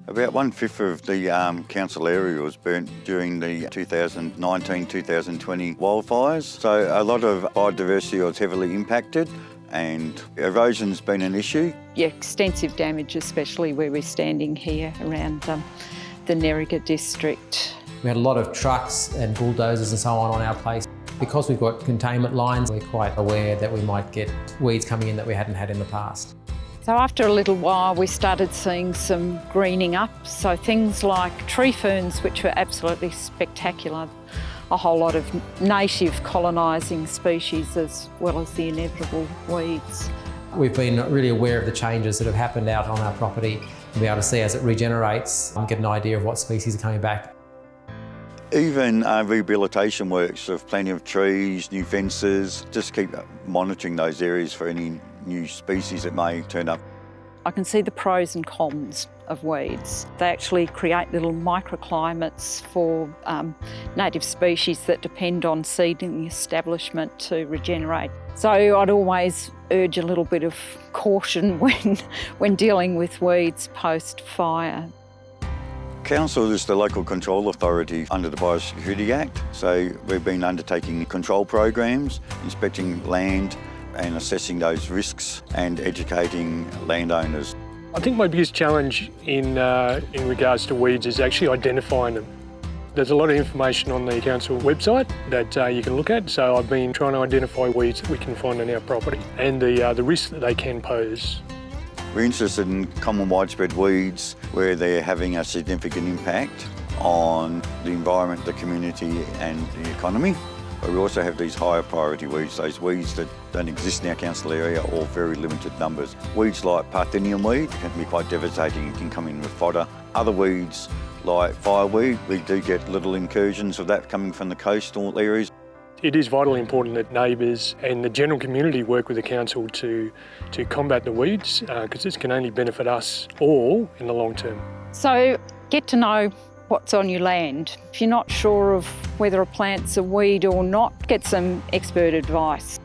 About 1/5 of the council area was burnt during the 2019-2020 wildfires. So a lot of biodiversity was heavily impacted and erosion's been an issue. Yeah, extensive damage, especially where we're standing here around the Nerriga district. We had a lot of trucks and bulldozers and so on our place. Because we've got containment lines, we're quite aware that we might get weeds coming in that we hadn't had in the past. So after a little while we started seeing some greening up, so things like tree ferns, which were absolutely spectacular, a whole lot of native colonising species as well as the inevitable weeds. We've been really aware of the changes that have happened out on our property and be able to see as it regenerates and get an idea of what species are coming back. Even rehabilitation works of planting of trees, new fences, just keep monitoring those areas for any new species that may turn up. I can see the pros and cons of weeds. They actually create little microclimates for native species that depend on seedling establishment to regenerate. So I'd always urge a little bit of caution when dealing with weeds post-fire. Council is the local control authority under the Biosecurity Act, so we've been undertaking control programs, inspecting land and assessing those risks and educating landowners. I think my biggest challenge in regards to weeds is actually identifying them. There's a lot of information on the council website that you can look at, so I've been trying to identify weeds that we can find on our property and the risk that they can pose. We're interested in common widespread weeds where they're having a significant impact on the environment, the community and the economy. But we also have these higher priority weeds, those weeds that don't exist in our council area or very limited numbers. Weeds like Parthenium weed can be quite devastating, it can come in with fodder. Other weeds like fireweed, we do get little incursions of that coming from the coastal areas. It is vitally important that neighbours and the general community work with the council to combat the weeds because this can only benefit us all in the long term. So get to know what's on your land. If you're not sure of whether a plant's a weed or not, get some expert advice.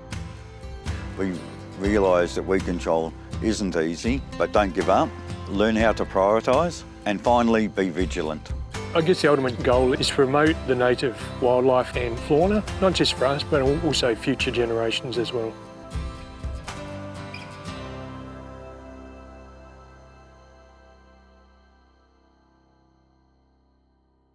We realise that weed control isn't easy, but don't give up. Learn how to prioritise and finally be vigilant. I guess the ultimate goal is to promote the native wildlife and fauna, not just for us, but also future generations as well.